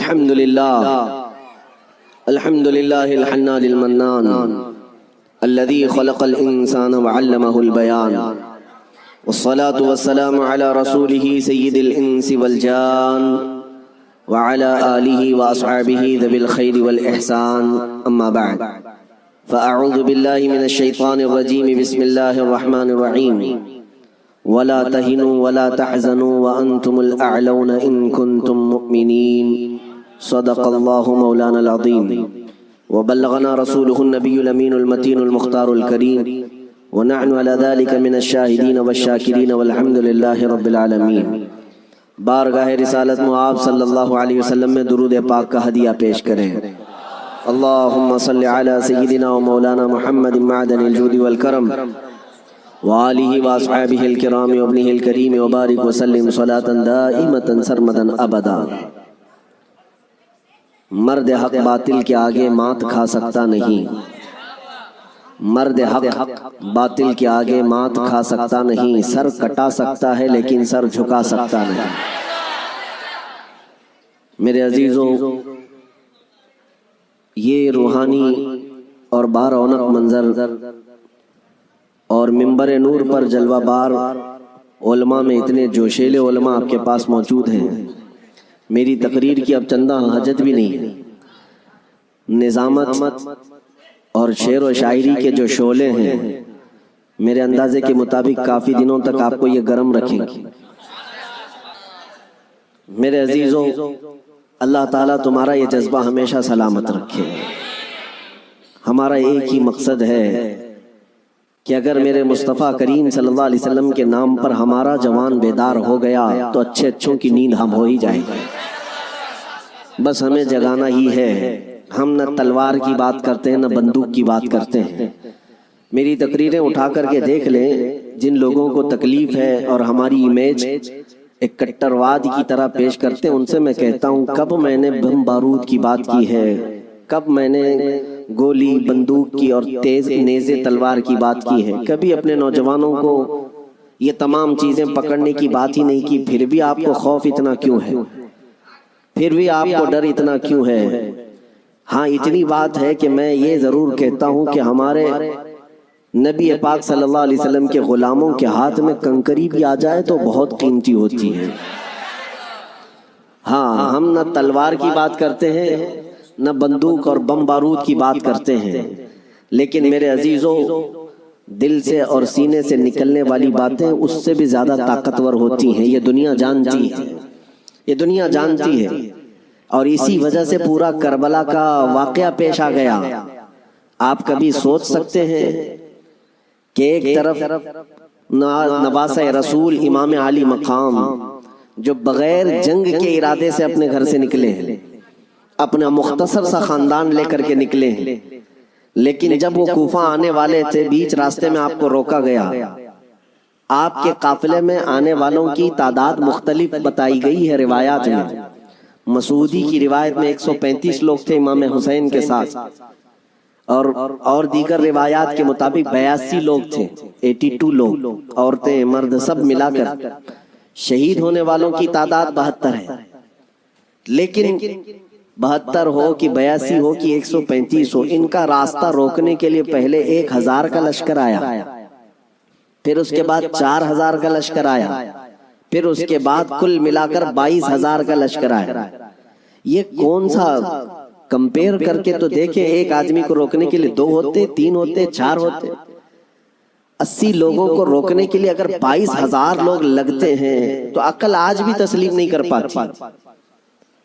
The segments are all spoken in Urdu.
الحمد لله الحنان المنان الذي خلق الإنسان وعلمه البيان والصلاة والسلام على رسوله سيد الإنس والجان وعلى آله وأصحابه ذوي الخير والإحسان أما بعد فأعوذ بالله من الشيطان الرجيم بسم الله الرحمن الرحيم ولا تهنوا ولا تحزنوا وأنتم الأعلون إن كنتم مؤمنين صدق الله مولانا العظيم وبلغنا رسوله النبي الأمين المتين المختار الكريم ونحن على ذلك من الشاهدين والشاكرين والحمد لله رب العالمين۔ بارگاہ رسالت معاب صلی اللہ علیہ وسلم میں درود پاک کا ہدیہ پیش کریں۔ اللہم صلی علی سیدنا و مولانا محمد معدن الجود والکرم وآلہ واصحابہ الکرام وابنہ الکریم وبارک وسلم صلاة دائمة سرمدا ابدا۔ مرد حق باطل کے آگے مات کھا سکتا نہیں، مرد حق باطل کے آگے مات کھا سکتا نہیں، سر کٹا سکتا ہے لیکن سر جھکا سکتا نہیں۔ میرے عزیزوں، یہ روحانی اور بارونق منظر اور منبر نور پر جلوہ بار علماء میں اتنے جوشیلے علماء آپ کے پاس موجود ہیں۔ میری تقریر کی اب چندہ حاجت بھی نہیں ہے۔ نظامت اور شعر و شاعری کے جو شعلے ہیں میرے اندازے کے مطابق کافی دنوں تک آپ کو یہ گرم رکھیں گے۔ میرے عزیزوں، اللہ تعالیٰ تمہارا یہ جذبہ ہمیشہ سلامت رکھے۔ ہمارا ایک ہی مقصد ہے کہ اگر میرے مصطفیٰ کریم صلی اللہ علیہ وسلم کے نام پر ہمارا جوان بیدار ہو گیا تو اچھے اچھوں کی نیند ہم ہو ہی جائے گی۔ بس ہمیں جگانا ہی ہے۔ ہم نہ تلوار کی بات کرتے ہیں نہ بندوق کی بات کرتے ہیں۔ میری تقریریں اٹھا کر کے دیکھ لیں، جن لوگوں کو تکلیف ہے اور ہماری امیج ایک کٹرواد کی طرح پیش کرتے ہیں، ان سے میں کہتا ہوں کب میں نے بم بارود کی بات کی ہے، کب میں نے گولی بندوق کی اور تیز نیزے تلوار کی بات کی ہے؟ کبھی اپنے نوجوانوں کو یہ تمام چیزیں پکڑنے کی بات ہی نہیں کی۔ پھر بھی آپ کو خوف اتنا کیوں ہے؟ پھر بھی آپ کو ڈر اتنا کیوں ہے؟ ہاں، اتنی بات ہے کہ میں یہ ضرور کہتا ہوں کہ ہمارے نبی پاک صلی اللہ علیہ وسلم کے غلاموں کے ہاتھ میں کنکری بھی آ جائے تو بہت قیمتی ہوتی ہے۔ ہاں، ہم نہ تلوار کی بات کرتے ہیں نہ بندوق اور بم بارود کی بات کرتے ہیں، لیکن میرے عزیزوں، دل سے اور سینے سے نکلنے والی باتیں اس سے بھی زیادہ طاقتور ہوتی ہیں۔ یہ دنیا جانتی ہے، یہ دنیا جانتی ہے، اور اسی وجہ سے پورا کربلا کا واقعہ پیش آ گیا۔ آپ کبھی سوچ سکتے ہیں کہ ایک طرف نواسہ رسول امام عالی مقام جو بغیر جنگ کے ارادے سے اپنے گھر سے نکلے ہیں، اپنا مختصر سا خاندان لے کر کے نکلے ہیں، لیکن جب وہ کوفہ آنے والے تھے بیچ راستے میں آپ کو روکا گیا۔ آپ کے قافلے میں آنے والوں کی تعداد مختلف بتائی گئی ہے روایات میں۔ مسعودی کی روایت میں 135 لوگ تھے امام حسین کے ساتھ، اور دیگر روایات کے مطابق 82 لوگ تھے، 82 لوگ، عورتیں مرد سب ملا کر۔ شہید ہونے والوں کی تعداد 72 ہے، لیکن 72 ہو کہ 82 ہو کہ 135 ہو، ان کا راستہ روکنے کے لیے پہلے 1000 کا لشکر آیا، پھر اس کے بعد 4000 کا لشکر آیا، پھر اس کے بعد کل ملا کر 22000 کا لشکر آیا۔ یہ کون سا کمپیر کر کے تو دیکھیں، ایک آدمی کو روکنے کے لیے 2 ہوتے، 3 ہوتے، 4 ہوتے۔ 80 لوگوں کو روکنے کے لیے اگر 22000 لوگ لگتے ہیں تو عقل آج بھی تسلیم نہیں کر پاتی۔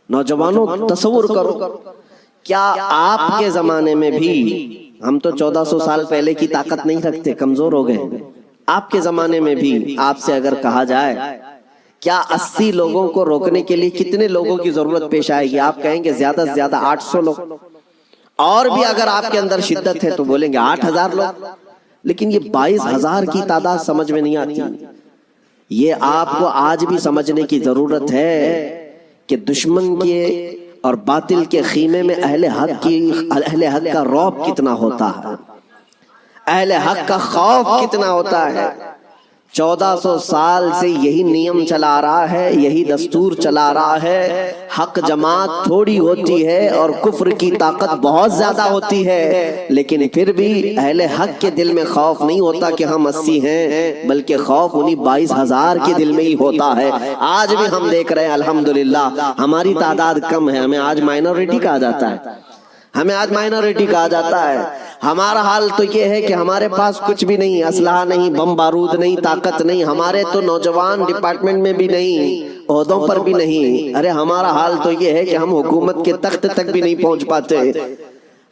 نوجوانوں، تصور کرو، کیا آپ کے زمانے میں بھی، ہم تو 1400 سال پہلے کی طاقت نہیں رکھتے، کمزور ہو گئے، آپ کے زمانے میں بھی آپ سے اگر کہا جائے کیا 80 لوگوں کو روکنے کے لیے کتنے لوگوں کی ضرورت پیش آئے گی؟ آپ کہیں گے زیادہ سے زیادہ 800 لوگ، اور بھی اگر آپ کے اندر شدت ہے تو بولیں گے 8000 لوگ، لیکن یہ 22000 کی تعداد سمجھ میں نہیں آتی۔ یہ آپ کو آج بھی سمجھنے کی ضرورت ہے کہ دشمن کے اور باطل کے خیمے میں اہل حق کا رعب کتنا ہوتا ہے، اہل حق کا خوف کتنا ہوتا ہے۔ 1400 سال سے یہی نیم چلا رہا ہے، یہی دستور چلا رہا ہے. حق جماعت تھوڑی ہوتی ہے اور کفر کی طاقت بہت زیادہ ہوتی ہے، لیکن پھر بھی اہل حق کے دل میں خوف نہیں ہوتا کہ ہم 80 ہیں، بلکہ خوف انہی 22,000 کے دل میں ہی ہوتا ہے. آج بھی ہم دیکھ رہے ہیں الحمدللہ ہماری تعداد کم ہے، ہمیں آج مائنورٹی کہا جاتا ہے، ہمیں آج مائنورٹی کہا جاتا ہے. ہمارا حال تو یہ ہے کہ ہمارے پاس کچھ بھی نہیں، اسلحہ نہیں، بم بارود نہیں، طاقت نہیں. ہمارے تو نوجوان ڈپارٹمنٹ میں بھی نہیں، عہدوں پر بھی نہیں. ارے ہمارا حال تو یہ ہے کہ ہم حکومت کے تخت تک بھی نہیں پہنچ پاتے.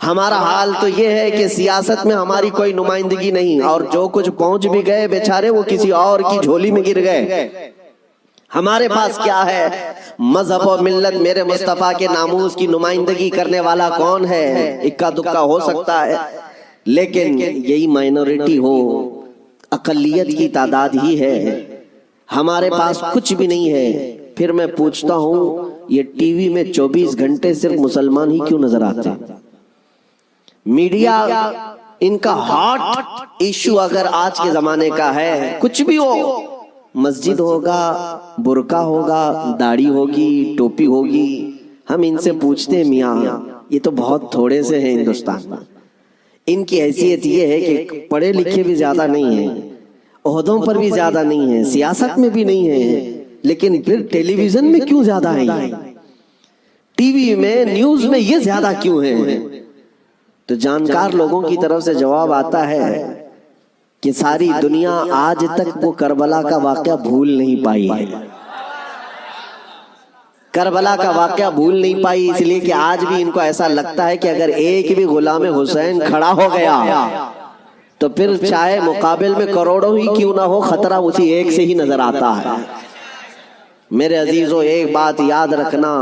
ہمارا حال تو یہ ہے کہ سیاست میں ہماری کوئی نمائندگی نہیں، اور جو کچھ پہنچ بھی گئے بیچارے وہ کسی اور کی جھولی میں گر گئے. ہمارے پاس کیا ہے؟ مذہب و ملت میرے مصطفیٰ کے ناموس کی نمائندگی کرنے والا کون ہے؟ اکا دکا ہو سکتا ہے، لیکن یہی مائنورٹی ہو، اقلیت کی تعداد ہی ہے. ہمارے پاس کچھ بھی نہیں ہے. پھر میں پوچھتا ہوں یہ ٹی وی میں 24 گھنٹے صرف مسلمان ہی کیوں نظر آتے ہیں؟ میڈیا ان کا ہاٹ ایشو اگر آج کے زمانے کا ہے، کچھ بھی ہو، مسجد ہوگا، برقع ہوگا، داڑھی ہوگی، ٹوپی ہوگی، ہم ان سے پوچھتے ہیں میاں یہ تو بہت تھوڑے سے ہیں ہندوستان میں. ان کی حیثیت یہ ہے کہ پڑھے لکھے بھی زیادہ نہیں ہیں، عہدوں پر بھی زیادہ نہیں ہیں، سیاست میں بھی نہیں ہیں، لیکن پھر ٹیلی ویژن میں کیوں زیادہ ہیں؟ ٹی وی میں، نیوز میں یہ زیادہ کیوں ہیں؟ تو جانکار لوگوں کی طرف سے جواب آتا ہے کہ ساری دنیا آج تک وہ کربلا کا واقعہ بھول نہیں پائی ہے. کربلا کا واقعہ بھول نہیں پائی اس لیے کہ آج بھی ان کو ایسا لگتا ہے کہ اگر ایک بھی غلام حسین کھڑا ہو گیا تو پھر چاہے مقابل میں کروڑوں ہی کیوں نہ ہو، خطرہ اسی ایک سے ہی نظر آتا ہے. میرے عزیزو، ایک بات یاد رکھنا،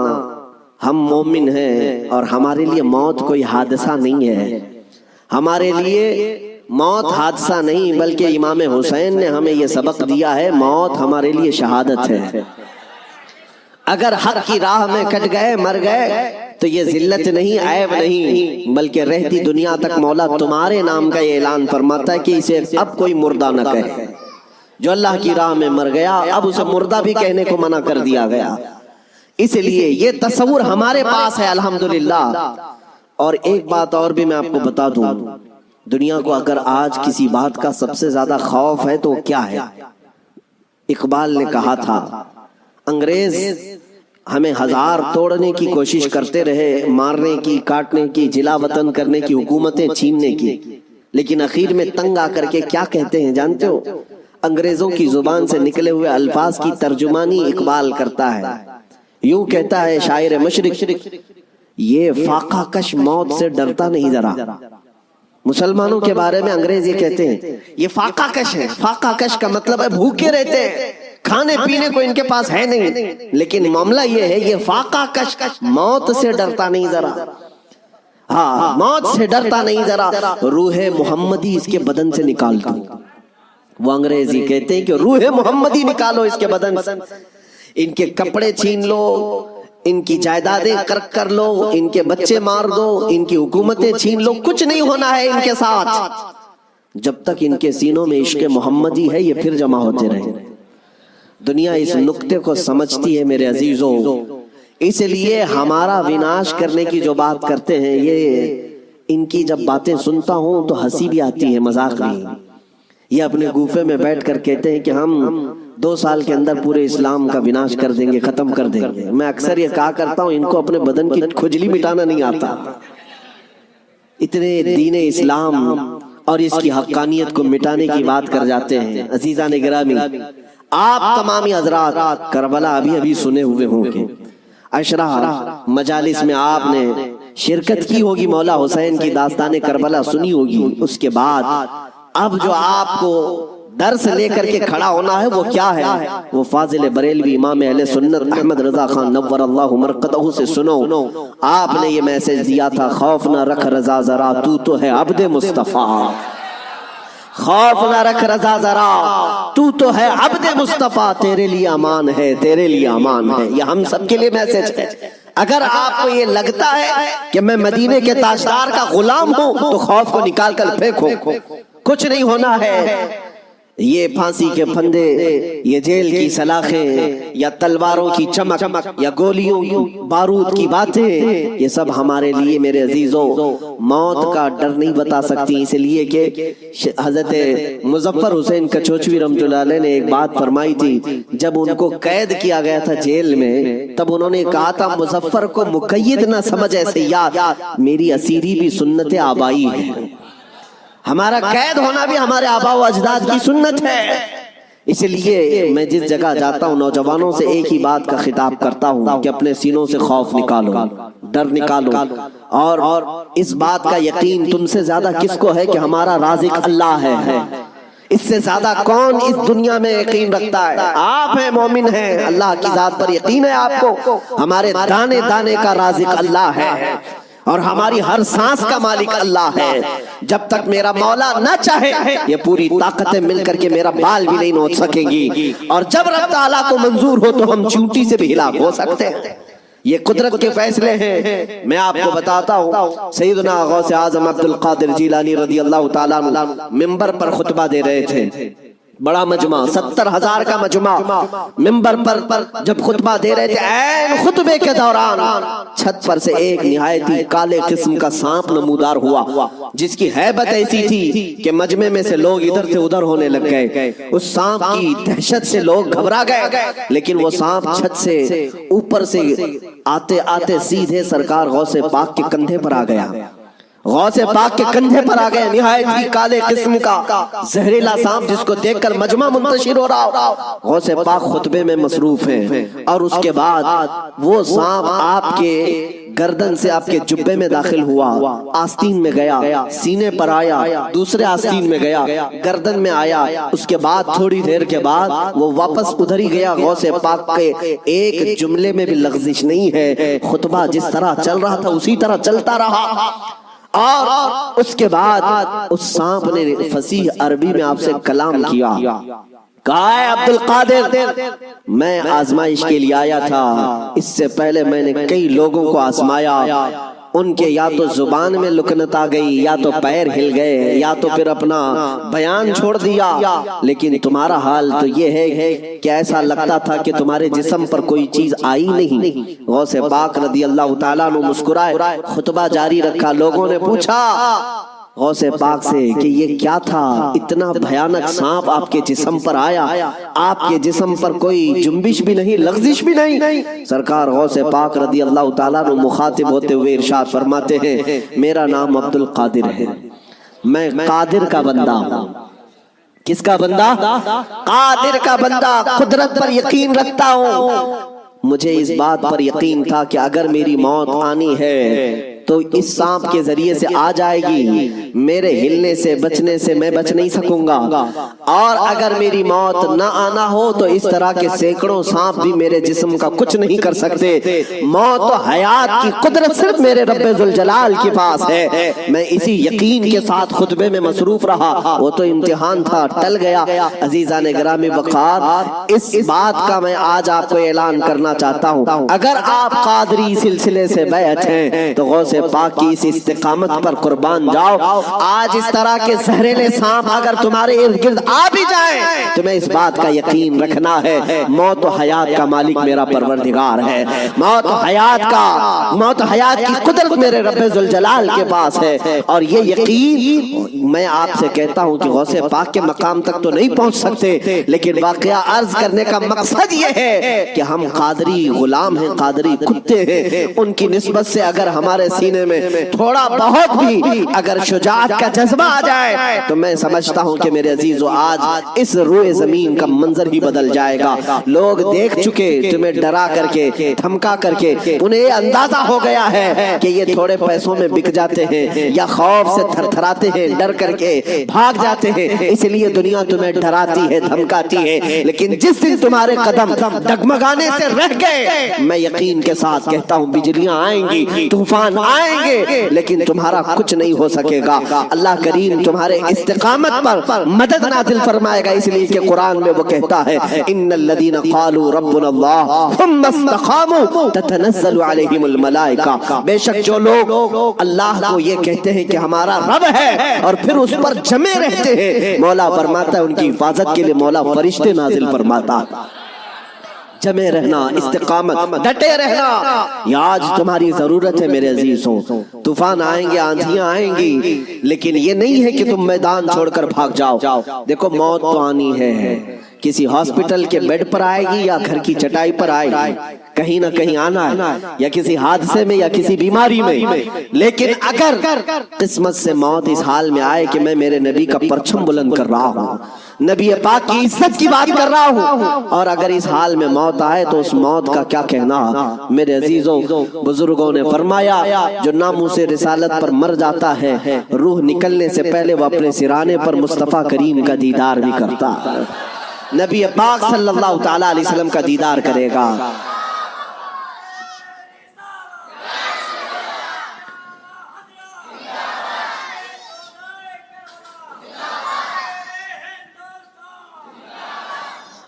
ہم مومن ہیں اور ہمارے لیے موت کوئی حادثہ نہیں ہے. ہمارے لیے موت حادثہ نہیں، بلکہ امام حسین نے ہمیں یہ سبق دیا ہے، موت ہمارے لیے شہادت ہے. اگر حق کی راہ میں کٹ گئے، مر گئے، تو یہ ذلت نہیں، عیب نہیں، بلکہ رہتی دنیا تک مولا تمہارے نام کا یہ اعلان فرماتا ہے کہ اسے اب کوئی مردہ نہ کہے. جو اللہ کی راہ میں مر گیا اب اسے مردہ بھی کہنے کو منع کر دیا گیا. اس لیے یہ تصور ہمارے پاس ہے الحمدللہ. اور ایک بات اور بھی میں آپ کو بتا دوں، دنیا کو اگر آج کسی بات کا سب سے زیادہ خوف ہے تو کیا ہے؟ اقبال نے کہا تھا انگریز ہمیں ہزار توڑنے کی کوشش کرتے رہے، مارنے کی، کاٹنے کی، جلا وطن کرنے کی، حکومتیں چھیننے کی، لیکن اخیر میں تنگ آ کر کے کیا کہتے ہیں جانتے ہو؟ انگریزوں کی زبان سے نکلے ہوئے الفاظ کی ترجمانی اقبال کرتا ہے. یوں کہتا ہے شاعر مشرق، یہ فاقہ کش موت سے ڈرتا نہیں ذرا. مسلمانوں کے بارے میں انگریز یہ کہتے ہیں یہ فاقہ کش ہے. فاقہ کش کا مطلب ہے بھوکے رہتے ہیں، کھانے پینے کو ان کے پاس ہے نہیں، لیکن معاملہ یہ ہے یہ فاقہ کش موت سے ڈرتا نہیں ذرا. ہاں، موت سے ڈرتا نہیں ذرا، روح محمدی اس کے بدن سے نکال دو. وہ انگریزی کہتے ہیں کہ روح محمدی نکالو اس کے بدن سے. ان کے کپڑے چھین لو، ان کی جائیدادیں قرق کر لو، ان کے بچے مار دو، ان کی حکومتیں چھین لو، کچھ نہیں ہونا ہے ان کے ساتھ جب تک ان کے سینوں میں عشق محمدی ہے. یہ پھر جمع ہوتے رہیں. دنیا اس نقطے کو سمجھتی ہے میرے عزیزوں، اس لیے ہمارا وناش کرنے کی جو بات کرتے ہیں، یہ ان کی جب باتیں سنتا ہوں تو ہنسی بھی آتی ہے، مذاق بھی. یہ اپنے گوفے میں بیٹھ کر کہتے ہیں کہ ہم 2 سال کے اندر پورے اسلام کا وناش کر دیں گے، ختم کر دیں گے. میں اکثر یہ کہا کرتا ہوں ان کو اپنے بدن کی کھجلی مٹانا نہیں آتا. اتنے دین اسلام اور اس کی حقانیت کو مٹانے کی بات کر جاتے ہیں. عزیزان گرامی، آپ تمامی حضرات کربلا ابھی سنے ہوئے ہوں گے. عشرہ مجالس میں آپ نے شرکت کی ہوگی، مولا حسین کی داستان کربلا سنی ہوگی. اس کے بعد اب جو آپ کو درس لے کر کے کھڑا ہونا ہے وہ کیا ہے؟ وہ فاضل بریلوی امام اہل سنت احمد رضا خان نور اللہ مرقدہ سے سنو. آپ نے یہ میسج دیا تھا، خوف نہ رکھ رضا ذرا، تو تو ہے عبد مصطفیٰ. خوف نہ رکھ رضا ذرا، تو تو ہے عبد مصطفیٰ، تیرے لیے امان ہے، تیرے لیے امان ہے. یہ ہم سب کے لیے میسج ہے. اگر آپ کو یہ لگتا ہے کہ میں مدینے کے تاجدار کا غلام ہوں تو خوف کو نکال کر پھینکو، کچھ نہیں ہونا ہے. یہ پھانسی کے پھندے، یہ جیل کی سلاخیں، یا تلواروں کی چمک، یا گولیوں بارود کی باتیں، یہ سب ہمارے لیے میرے عزیزوں موت کا ڈر نہیں بتا سکتی، اس لیے کہ حضرت مظفر حسین کچوچوی رحمۃ اللہ علیہ نے ایک بات فرمائی تھی، جب ان کو قید کیا گیا تھا جیل میں، تب انہوں نے کہا تھا مظفر کو مقید نہ سمجھ اے سیاد، میری اسیری بھی سنت آبائی ہے، ہمارا قید ہونا بھی ہمارے آبا و اجداد کی سنت ہے۔ اس لیے میں جس جگہ جاتا ہوں نوجوانوں سے ایک ہی بات کا خطاب کرتا ہوں کہ اپنے سینوں سے خوف نکالو، ڈر نکالو، اور اس بات کا یقین تم سے زیادہ کس کو ہے کہ ہمارا رازق اللہ ہے، اس سے زیادہ کون اس دنیا میں یقین رکھتا ہے؟ آپ ہیں، مومن ہیں، اللہ کی ذات پر یقین ہے آپ کو، ہمارے دانے دانے کا رازق اللہ ہے، اور ہماری ہر سانس کا مالک اللہ ہے۔ جب تک میرا مولا نہ چاہے یہ پوری طاقتیں مل کر کے میرا بال بھی نہیں نوچ سکیں گی، اور جب رب تعالیٰ کو منظور ہو تو ہم چونٹی سے بھی ہلاک ہو سکتے ہیں، یہ قدرت کے فیصلے ہیں۔ میں آپ کو بتاتا ہوں، سیدنا غوث اعظم عبد القادر جیلانی رضی اللہ تعالیٰ عنہ ممبر پر خطبہ دے رہے تھے، بڑا مجمع 70,000 کا مجمع، ممبر پر جب خطبہ دے رہے تھے، عین خطبے کے دوران چھت پر سے ایک نہایت ہی کالے قسم کا سانپ نمودار ہوا، جس کی ہیبت ایسی تھی کہ مجمع میں سے لوگ ادھر سے ادھر ہونے لگ گئے، اس سانپ کی دہشت سے لوگ گھبرا گئے، لیکن وہ سانپ چھت سے اوپر سے آتے آتے سیدھے سرکار غوث پاک کے کندھے پر آ گیا، غوث پاک کے کندھے پر آ گئے، نہایت ہی کالے قسم کا زہریلا سانپ جس کو دیکھ کر مجمع منتشر ہو رہا، غوث پاک خطبے میں مصروف ہیں، اور اس کے بعد وہ سانپ آپ کے گردن سے آپ کے جبے میں داخل ہوا، آستین میں گیا، سینے پر آیا، دوسرے آستین میں گیا، گردن میں آیا، اس کے بعد تھوڑی دیر کے بعد وہ واپس ادھر ہی گیا۔ غوث پاک کے ایک جملے میں بھی لغزش نہیں ہے، خطبہ جس طرح چل رہا تھا اسی طرح چلتا رہا، اور اس کے بعد اس سانپ نے فصیح عربی میں آپ سے کلام کیا، کہا ہے عبد القادر میں آزمائش کے لیے آیا تھا، اس سے پہلے میں نے کئی لوگوں کو آزمایا، ان کے یا تو زبان میں لکنت آ گئی، یا تو پیر ہل گئے، یا تو پھر اپنا بیان چھوڑ دیا، لیکن تمہارا حال تو یہ ہے کہ ایسا لگتا تھا کہ تمہارے جسم پر کوئی چیز آئی نہیں۔ غوث پاک رضی اللہ تعالیٰ عنہ مسکرائے، خطبہ جاری رکھا۔ لوگوں نے پوچھا غوث پاک سے کہ یہ کیا تھا، اتنا بھیانک سانپ آپ کے جسم پر آیا، آپ کے جسم پر کوئی جنبش بھی نہیں، لغزش بھی نہیں۔ سرکار غوث پاک رضی اللہ تعالیٰ عنہ مخاطب ہوتے ہوئے ارشاد فرماتے ہیں، میرا نام عبد القادر ہے، میں قادر کا بندہ ہوں۔ کس کا بندہ؟ قادر کا بندہ، قدرت پر یقین رکھتا ہوں۔ مجھے اس بات پر یقین تھا کہ اگر میری موت آنی ہے تو اس سانپ کے ذریعے سے آ جائے گی، میرے ہلنے سے بچنے سے میں بچ نہیں سکوں گا، اور اگر میری موت نہ آنا ہو تو اس طرح کے سینکڑوں سانپ بھی میرے جسم کا کچھ نہیں کر سکتے۔ موت و حیات کی قدرت صرف میرے رب ذوالجلال کے پاس ہے۔ میں اسی یقین کے ساتھ خطبے میں مصروف رہا، وہ تو امتحان تھا، ٹل گیا۔ عزیزان گرامی وقار، اس بات کا میں آج آپ کو اعلان کرنا چاہتا ہوں، اگر آپ قادری سلسلے سے بیعت ہیں تو غوث پاک کی اس استقامت پر قربان جاؤ۔ آج اس طرح کے زہریلے سانپ اگر تمہارے ارد گرد آ بھی جائیں، تمہیں اس بات کا یقین رکھنا ہے، موت و حیات کا مالک میرا پروردگار ہے، موت و حیات کی قدرت میرے رب ذوالجلال کے پاس ہے۔ اور یہ یقین میں آپ سے کہتا ہوں کہ غوث پاک کے مقام تک تو نہیں پہنچ سکتے، لیکن واقعہ عرض کرنے کا مقصد یہ ہے کہ ہم قادری غلام ہیں، قادری کتے ہیں، ان کی نسبت سے اگر ہمارے سینے میں تھوڑا بہت بھی اگر شجاعت کا جذبہ آ جائے تو میں سمجھتا ہوں کہ میرے عزیزو آج اس روئے زمین کا منظر ہی بدل جائے گا۔ لوگ دیکھ چکے تمہیں ڈرا کر کے، دھمکا کر کے، انہیں یہ اندازہ ہو گیا ہے کہ یہ تھوڑے پیسوں میں بک جاتے ہیں یا خوف سے تھر تھراتے ہیں، ڈر کر کے بھاگ جاتے ہیں، اس لیے دنیا تمہیں ڈراتی ہے، دھمکاتی ہے۔ لیکن جس دن تمہارے قدم ڈگمگانے سے رہ گئے، میں یقین کے ساتھ کہتا ہوں بجلیاں آئیں گی، طوفان آئیں گے لیکن تمہارا کچھ نہیں ہو سکے گا. اللہ کریم تمہارے استقامت پر مدد نازل فرمائے گا. اس لیے کہ قرآن میں وہ کہتا ہے ان الذین قالوا ربنا اللہ ثم استقاموا تتنزل علیہم الملائکہ. بے شک جو لوگ اللہ کو یہ کہتے ہیں کہ ہمارا رب ہے اور پھر اس پر جمے رہتے ہیں، مولا فرماتا ہے ان کی حفاظت کے لیے مولا فرشتے نازل فرماتا. جمے رہنا، استقامت، ڈٹے رہنا، یہ آج تمہاری ضرورت ہے میرے عزیزوں. طوفان آئیں گے، آندھیاں آئیں گی، لیکن یہ نہیں ہے کہ تم میدان چھوڑ کر بھاگ جاؤ. دیکھو موت تو آنی ہے، کسی ہاسپٹل کے بیڈ پر آئے گی یا گھر کی چٹائی پر آئے گی، کہیں نہ کہیں آنا ہے، یا کسی حادثے میں یا کسی بیماری میں. لیکن اگر قسمت سے موت اس حال میں آئے کہ میں میرے نبی کا پرچم بلند کر رہا ہوں، نبی پاک کی عزت کی بات کر رہا ہوں، اور اگر اس حال میں موت آئے تو اس موت کا کیا کہنا. میرے عزیزوں، بزرگوں نے فرمایا جو ناموس رسالت پر مر جاتا ہے، روح نکلنے سے پہلے وہ اپنے سرانے پر مصطفیٰ کریم کا دیدار بھی کرتا ہے. نبی پاک صلی اللہ تعالی علیہ وسلم کا دیدار کرے گا.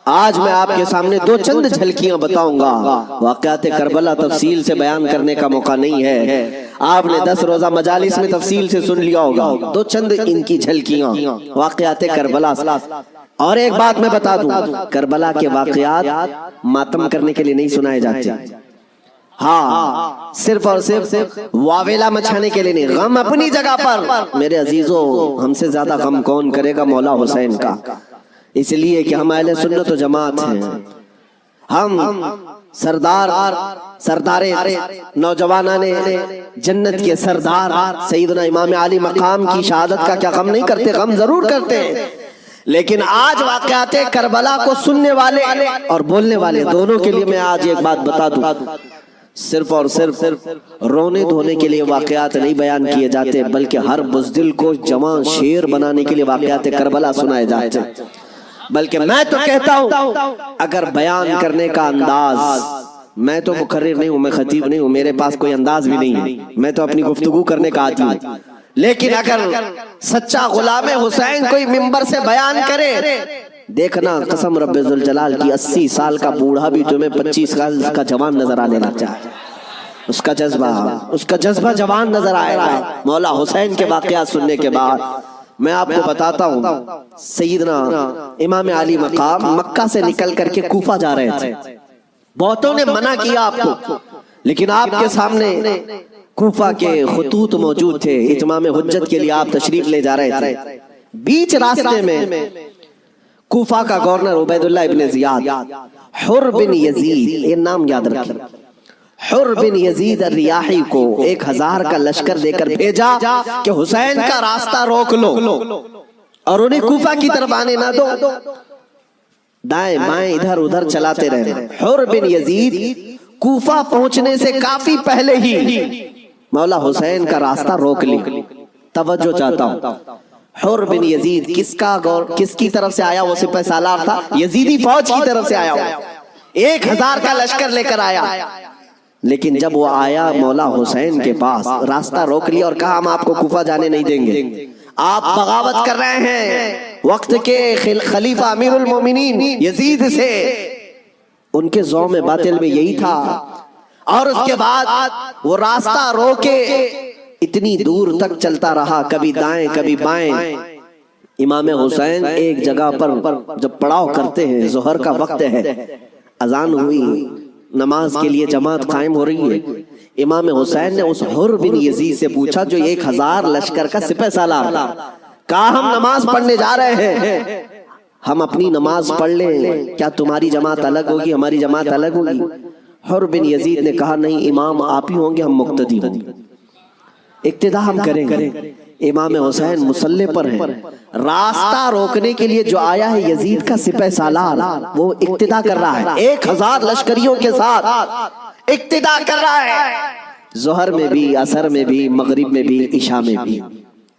آج میں آپ کے سامنے دو چند جھلکیاں بتاؤں گا. واقعات کربلا تفصیل سے بیان کرنے کا موقع نہیں ہے، آپ نے 10 روزہ مجالس میں تفصیل سے سن لیا ہوگا. دو چند ان کی جھلکیاں واقعات کربلا. اور ایک بات میں بتا دوں، کربلا کے واقعات ماتم کرنے کے لیے نہیں سنائے جاتے، ہاں صرف اور صرف واویلا مچھانے کے لیے نہیں. غم اپنی جگہ پر. میرے عزیزوں، ہم سے زیادہ غم کون کرے گا؟ مولا حسین کا. اس لیے کہ ہم اہل سنت و جماعت ہیں. ہم سردار نوجوانان جنت کے سردار سیدنا امام علی مقام کی شہادت کا کیا غم نہیں کرتے؟ غم ضرور کرتے ہیں. لیکن آج واقعات کربلا کو سننے والے اور بولنے والے دونوں کے لیے میں آج ایک بات بتا دوں، صرف اور صرف رونے دھونے کے لیے واقعات نہیں بیان کیے جاتے، بلکہ ہر بزدل کو جوان شیر بنانے کے لیے واقعات کربلا سنائے جاتے. بلکہ میں تو کہتا ہوں اگر بیان کرنے کا انداز، میں تو مقرر نہیں ہوں، میں خطیب نہیں ہوں، میرے پاس کوئی انداز بھی نہیں ہے، میں تو اپنی گفتگو کرنے کا عادی ہوں. لیکن اگر سچا غلام حسین کوئی ممبر سے بیان کرے، دیکھنا قسم رب ذوالجلال کی 80 سال کا بوڑھا بھی تمہیں 25 سال کا جوان نظر آنے لگ جائے. اس کا جذبہ جوان نظر آئے گا. مولا حسین کے واقعات سننے کے بعد میں آپ کو بتاتا ہوں، سیدنا امام علی مقام مکہ سے نکل کر کے کوفہ جا رہے تھے. بہتوں نے منع کیا آپ کو، لیکن آپ کے سامنے کوفہ کے خطوط موجود تھے. اتمام حجت کے لیے آپ تشریف لے جا رہے تھے. بیچ راستے میں کوفہ کا گورنر عبید اللہ ابن زیاد، حر بن یزید، یہ نام یاد رکھیں، حر بن یزید الریاحی کو 1000 کا لشکر دے کر بھیجا کہ حسین کا راستہ روک لو اور انہیں کوفہ کی طرف آنے نہ دو. دائیں بائیں ادھر ادھر چلاتے رہے. حر بن یزید کوفہ پہنچنے سے کافی پہلے ہی مولا حسین کا راستہ روک لی. توجہ چاہتا ہوں، حر بن یزید کس کی طرف سے آیا؟ وہ سپہ سالار تھا، یزیدی فوج کی طرف سے آیا، 1000 کا لشکر لے کر آیا. لیکن جب وہ آیا مولا حسین کے پاس، راستہ روک لیا اور کہا ہم آپ کو کوفہ جانے نہیں دیں گے، آپ بغاوت کر رہے ہیں وقت کے خلیفہ امیر المومنین یزید سے. ان کے ذوم باطل میں یہی تھا. اور اس کے بعد وہ راستہ روکے اتنی دور تک چلتا رہا، کبھی دائیں کبھی بائیں. امام حسین ایک جگہ پر جب پڑاؤ کرتے ہیں، ظہر کا وقت ہے، اذان ہوئی، نماز کے لیے جماعت قائم ہو رہی ہے. امام حسین نے اس حر بن یزید سے پوچھا جو 1000 لشکر کا سپہ سالار تھا، کہا ہم نماز پڑھنے جا رہے ہیں، ہم اپنی نماز پڑھ لیں، کیا تمہاری جماعت الگ ہوگی ہماری جماعت الگ ہوگی؟ حر بن یزید نے کہا نہیں، امام آپ ہی ہوں گے، ہم مقتدی ہوں گے، اقتداء ہم کریں گے. امام حسین مصلی پر ہیں، راستہ روکنے کے لیے جو آیا ہے یزید کا سپہ سالار، وہ اقتداء کر رہا ہے، 1000 لشکریوں کے ساتھ اقتداء کر رہا ہے. ظہر میں بھی، عصر میں بھی، مغرب میں بھی، عشاء میں بھی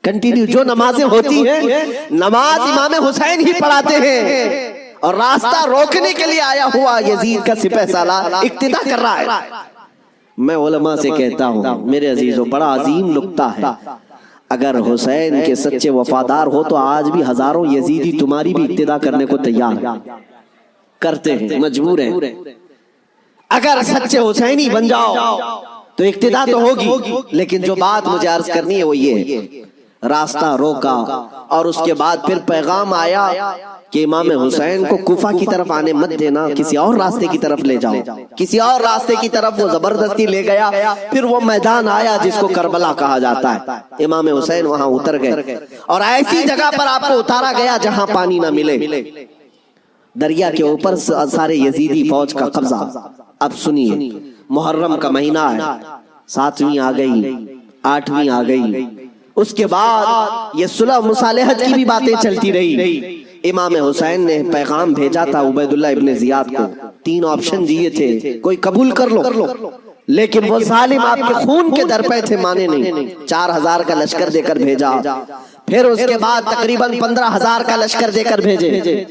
کنٹینیو جو نمازیں ہوتی ہیں، نماز امام حسین ہی پڑھاتے ہیں، اور راستہ روکنے کے لیے آیا ہوا یزید کا سپہ سالار اقتداء کر رہا ہے. میں علماء سے کہتا ہوں میرے عزیزو، بڑا عظیم نکتہ ہے، اگر حسین کے سچے وفادار ہو تو آج بھی ہزاروں یزیدی تمہاری بھی ابتدا کرنے کو تیار کرتے ہیں، مجبور ہیں۔ اگر سچے حسینی بن جاؤ تو اقتدا تو ہوگی، لیکن جو بات مجھے عرض کرنی ہے وہ یہ ہے، راستہ روکا اور اس کے بعد پھر پیغام آیا کہ امام حسین کو کوفہ کی طرف آنے مت دینا، کسی اور راستے کی طرف لے جاؤ، کسی اور راستے کی طرف وہ زبردستی لے گیا۔ پھر وہ میدان آیا جس کو کربلا کہا جاتا ہے، امام حسین وہاں اتر گئے اور ایسی جگہ پر آپ کو اتارا گیا جہاں پانی نہ ملے، دریا کے اوپر سارے یزیدی فوج کا قبضہ۔ اب سنیے، محرم کا مہینہ ہے، 7ویں آ گئی، 8ویں آ گئی، اس کے بعد یہ صلح مصالحت کی بھی باتیں چلتی رہی۔ امام حسین نے پیغام بھیجا تھا عبید اللہ ابن زیاد کو، 3 آپشن دیے تھے، کوئی قبول کر لو، لیکن وہ ظالم آپ کے خون کے در پہ تھے، مانے نہیں۔ 4000 کا لشکر دے کر بھیجا، پھر اس کے بعد تقریباً 15000 کا لشکر دے کر بھیجے،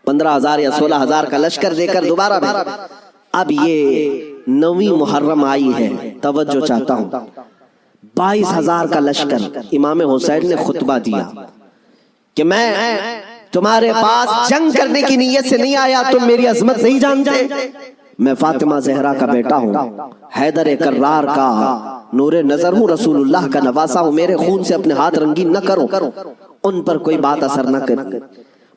15000 یا 16000 کا لشکر دے کر دوبارہ بھیجا۔ اب یہ 9ویں محرم آئی ہے، توجہ چاہتا ہوں، 22000 کا لشکر۔ امام حسین نے خطبہ دیا کہ میں تمہارے پاس جنگ کرنے کی نیت سے نہیں آیا، تم میری عظمت نہیں جانتے، میں فاطمہ زہرا کا بیٹا ہوں، حیدر کرار کا نور نظر ہوں، رسول اللہ کا نواسا ہوں، میرے خون سے اپنے ہاتھ رنگین نہ کرو، ان پر کوئی بات اثر نہ کرے۔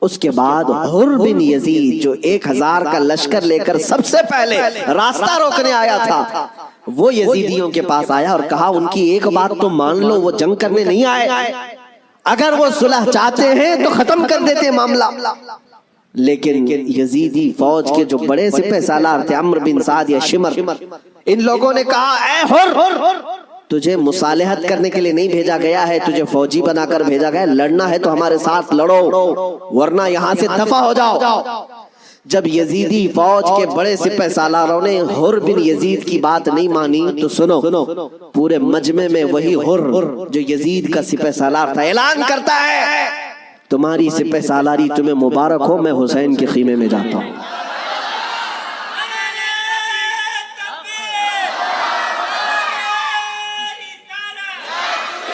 اس کے بعد حر بن یزید جو 1000 کا لشکر لے کر سب سے پہلے راستہ روکنے آیا تھا، وہ یزیدیوں کے پاس آیا اور کہا ان کی ایک بات تو مان لو، وہ جنگ کرنے نہیں آئے، اگر وہ صلح چاہتے ہیں تو ختم کر دیتے معاملہ۔ لیکن یزیدی فوج کے جو بڑے سپہ سالار تھے، عمرو بن سعد یا شمر، ان لوگوں نے کہا اے حر، تجھے مصالحت کرنے کے لیے نہیں بھیجا گیا ہے، تجھے فوجی بنا کر بھیجا گیا ہے، لڑنا ہے تو ہمارے ساتھ لڑو ورنہ یہاں سے دفع ہو جاؤ۔ جب یزیدی فوج کے بڑے سپہ سالاروں نے حر بن یزید کی بات نہیں مانی تو سنو، پورے مجمع میں وہی حر جو یزید کا سپہ سالار تھا اعلان کرتا ہے تمہاری سپہ سالاری تمہیں مبارک ہو، میں حسین کے خیمے میں جاتا ہوں۔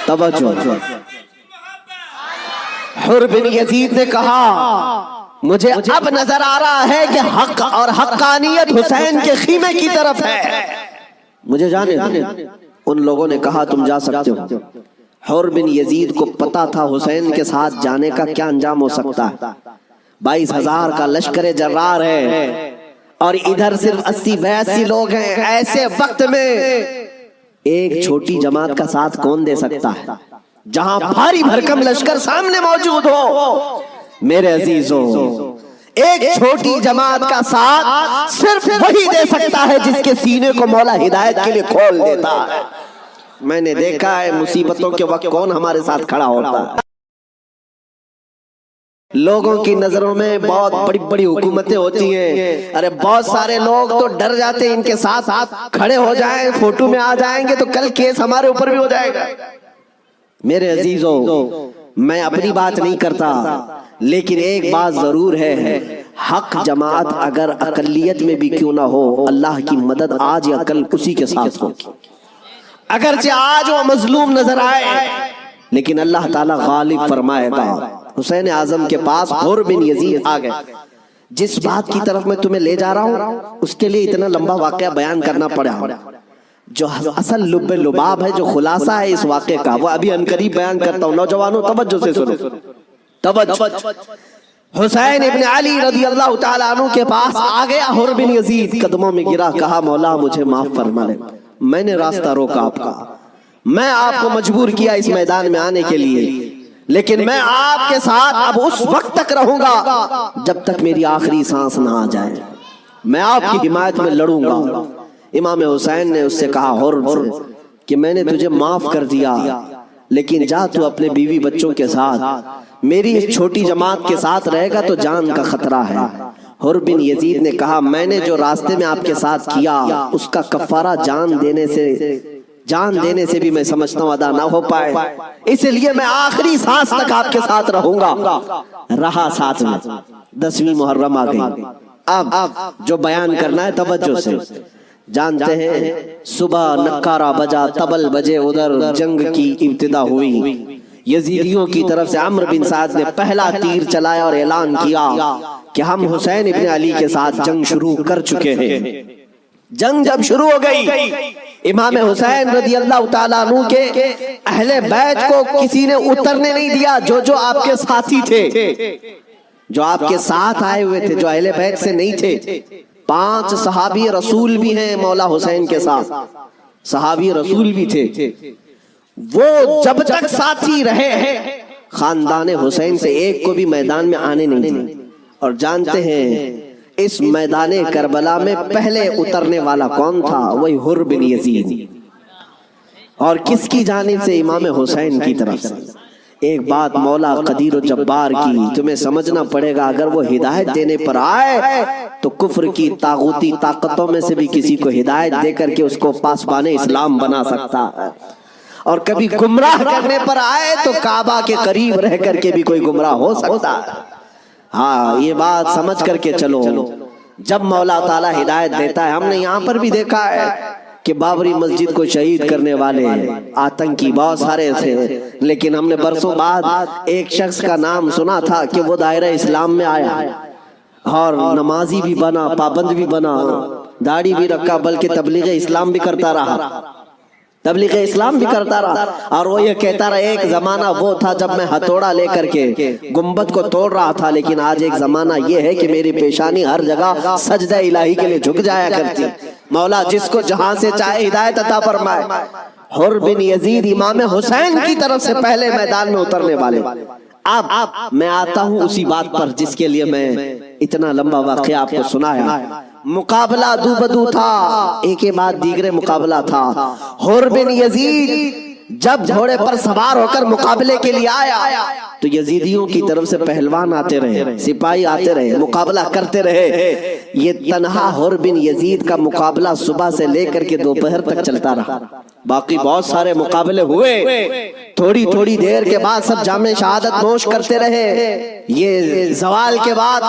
توجہ، حر بن یزید نے کہا مجھے اب نظر آ رہا ہے کہ حق اور حقانیت حسین کے خیمے کی طرف ہے، مجھے جانے دیں۔ ان لوگوں نے کہا تم جا سکتے ہو۔ حر بن یزید کو پتا تھا حسین کے ساتھ جانے کا کیا انجام ہو سکتا ہے، 22000 کا لشکر جرار ہے اور ادھر صرف 80-82 لوگ ہیں۔ ایسے وقت میں ایک چھوٹی جماعت کا ساتھ کون دے سکتا ہے جہاں بھاری بھرکم لشکر سامنے موجود ہو؟ میرے عزیزوں، ایک چھوٹی جماعت کا ساتھ صرف وہی دے سکتا ہے جس کے سینے کو مولا ہدایت کے لیے کھول دیتا ہے۔ میں نے دیکھا ہے مصیبتوں کے وقت کون ہمارے ساتھ کھڑا ہوتا ہے۔ لوگوں کی نظروں میں بہت بڑی بڑی حکومتیں ہوتی ہیں، ارے بہت سارے لوگ تو ڈر جاتے ہیں ان کے ساتھ کھڑے ہو جائیں، فوٹو میں آ جائیں گے تو کل کیس ہمارے اوپر بھی ہو جائے گا۔ میرے عزیزوں، میں اپنی بات نہیں کرتا، لیکن ایک بات ضرور ہے، حق جماعت اگر اقلیت میں بھی کیوں نہ ہو، اللہ کی مدد آج یا کل اسی کے ساتھ ہوگی۔ اگرچہ آج وہ مظلوم نظر آئے لیکن اللہ تعالیٰ غالب فرمائے گا۔ حسین اعظم کے پاس حر بن یزید آ گئے۔ جس بات کی طرف میں تمہیں لے جا رہا ہوں اس کے لیے اتنا لمبا واقعہ بیان کرنا پڑا، جو اصل لب لباب ہے، جو خلاصہ ہے اس واقعے کا، وہ ابھی عنقریب بیان کرتا ہوں۔ نوجوانوں توجہ سے سنو، توجہ۔ حسین ابن علی رضی اللہ تعالیٰ عنہ کے پاس آ گیا حر بن یزید، قدموں میں گرا، کہا مولا مجھے معاف فرما لے، میں نے راستہ روکا آپ کا، میں آپ کو مجبور کیا اس میدان میں آنے کے لیے، لیکن میں آپ کے ساتھ اب اس وقت تک رہوں گا جب تک میری آخری سانس نہ آ جائے، میں آپ کی حمایت میں لڑوں گا۔ امام حسین نے اس سے کہا حر کہ میں نے تجھے معاف کر دیا، لیکن جا تو اپنے بیوی بچوں کے ساتھ، میری اس چھوٹی جماعت کے ساتھ رہے گا تو جان کا خطرہ ہے۔ حر بن یزید نے کہا میں نے جو راستے میں آپ کے ساتھ کیا اس کا کفارہ جان دینے سے بھی میں سمجھتا ہوں ادا نہ ہو پائے، اس لیے میں آخری سانس تک آپ کے ساتھ رہوں گا۔ رہا ساتھ میں۔ 10ویں محرم آ گئی۔ اب جو بیان کرنا ہے توجہ سے، جانتے ہیں صبح نکارہ بجا طبل بجے ادھر جنگ کی ابتدا ہوئی، یزیدیوں کی طرف سے عمرو بن سعد نے پہلا تیر چلایا اور اعلان کیا کہ ہم حسین ابن علی کے ساتھ جنگ شروع کر چکے ہیں۔ جنگ جب شروع ہو گئی، امام حسین رضی اللہ تعالیٰ عنہ کے اہل بیت کو کسی نے اترنے نہیں دیا، جو آپ کے ساتھی تھے، جو آپ کے ساتھ آئے ہوئے تھے، جو اہل بیت سے نہیں تھے۔ 5 صحابی رسول بھی ہیں مولا حسین کے ساتھ، صحابی رسول بھی تھے، وہ جب تک ساتھی رہے خاندان حسین سے ایک کو بھی میدان میں آنے نہیں دے۔ اور جانتے ہیں اس میدان کربلا میں پہلے اترنے والا کون تھا؟ وہی حر بن یزید، اور کس کی جانب سے؟ امام حسین کی طرف سے۔ ایک بات مولا قدیر و جبار کی تمہیں سمجھنا پڑے گا، اگر وہ ہدایت دینے پر آئے تو کفر کی طاغوتی طاقتوں میں سے بھی کسی کو ہدایت دے کر کے اس کو پاسبان اسلام بنا سکتا ہے، اور کبھی گمراہ کرنے پر آئے تو کعبہ کے قریب رہ کر کے بھی کوئی گمراہ ہو سکتا ہے۔ ہاں یہ بات سمجھ کر کے چلو، جب مولا تعالیٰ ہدایت دیتا ہے، ہم نے یہاں پر بھی دیکھا ہے کہ بابری مسجد کو شہید کرنے والے آتنکی بہت سارے تھے، لیکن ہم نے برسوں بعد ایک شخص کا نام سنا تھا کہ وہ دائرہ اسلام میں آیا اور نمازی بھی بنا، پابند بھی بنا، داڑھی بھی رکھا، بلکہ تبلیغ اسلام بھی کرتا رہا، تبلیغ اسلام بھی کرتا رہا، اور وہ یہ کہتا رہا ایک زمانہ وہ تھا جب میں ہتھوڑا لے کر کے گنبد کو توڑ رہا تھا، لیکن آج ایک زمانہ یہ ہے کہ میری پیشانی ہر جگہ سجدہ الہی کے لیے جھک جایا کرتی۔ مولا جس کو جہاں سے چاہے ہدایت عطا فرمائے۔ حر بن یزید امام حسین کی طرف سے پہلے میدان میں اترنے والے۔ اب میں آتا ہوں اسی بات پر جس کے لیے میں اتنا لمبا واقعہ آپ کو سنایا۔ مقابلہ دو بدو تھا، ایک کے بعد دیگرے مقابلہ تھا۔ حر بن یزید جب گھوڑے پر سوار ہو کر مقابلے کے لیے آیا تو یزیدیوں کی طرف سے پہلوان آتے رہے، سپاہی آتے رہے، مقابلہ کرتے رہے۔ یہ تنہا حر بن یزید کا مقابلہ صبح سے لے کر کے دوپہر تک چلتا رہا۔ باقی بہت سارے مقابلے ہوئے، تھوڑی تھوڑی دیر کے بعد سب جام شہادت نوش کرتے رہے، یہ زوال کے بعد،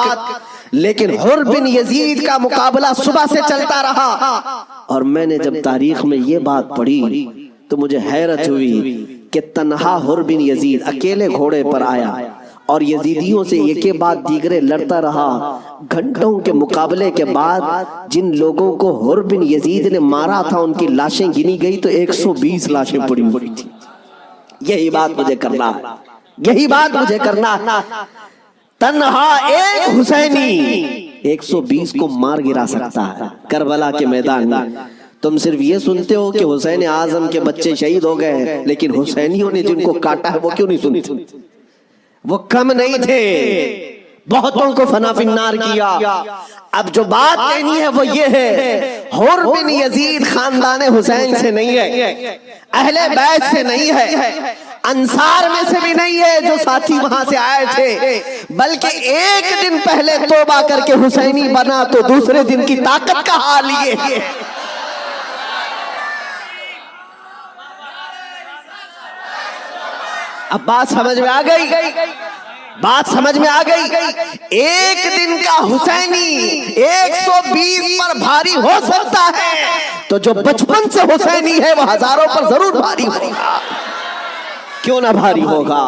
لیکن حر بن یزید کا مقابلہ صبح سے چلتا رہا۔ اور میں نے جب تاریخ میں یہ بات پڑھی تو مجھے حیرت ہوئی کہ تنہا حر بن یزید اکیلے گھوڑے پر آیا اور یزیدیوں سے ایک کے بعد دیگرے لڑتا رہا۔ گھنٹوں کے مقابلے کے بعد جن لوگوں کو حر بن یزید نے مارا تھا ان کی لاشیں گنی گئی تو 120 لاشیں پڑی ہوئی تھی۔ یہی بات مجھے کرنا ہے، یہی بات مجھے کرنا ہے۔ تنہا ایک حسینی 120 کو مار گرا سکتا ہے کربلا کے میدان میں۔ تم صرف یہ سنتے ہو کہ حسین اعظم کے بچے شہید ہو گئے، لیکن حسینیوں نے جن کو کاٹا ہے وہ کیوں نہیں سنتے؟ وہ کم نہیں تھے، بہتوں کو فنا فی النار کیا۔ اب جو بات کہنی ہے وہ یہ ہے، حر بن یزید خاندان حسین سے نہیں ہے، اہل بیت سے نہیں ہے، انصار میں سے بھی نہیں ہے جو ساتھی وہاں سے آئے تھے، بلکہ ایک دن پہلے توبہ کر کے حسینی بنا تو دوسرے دن کی طاقت کا حال یہ ہے۔ اب بات سمجھ میں آ گئی، بات سمجھ میں آ گئی۔ ایک دن کا حسینی 120 پر بھاری ہو سکتا ہے، تو جو بچپن سے حسینی ہے وہ ہزاروں پر ضرور بھاری ہوگا، کیوں نہ بھاری ہوگا۔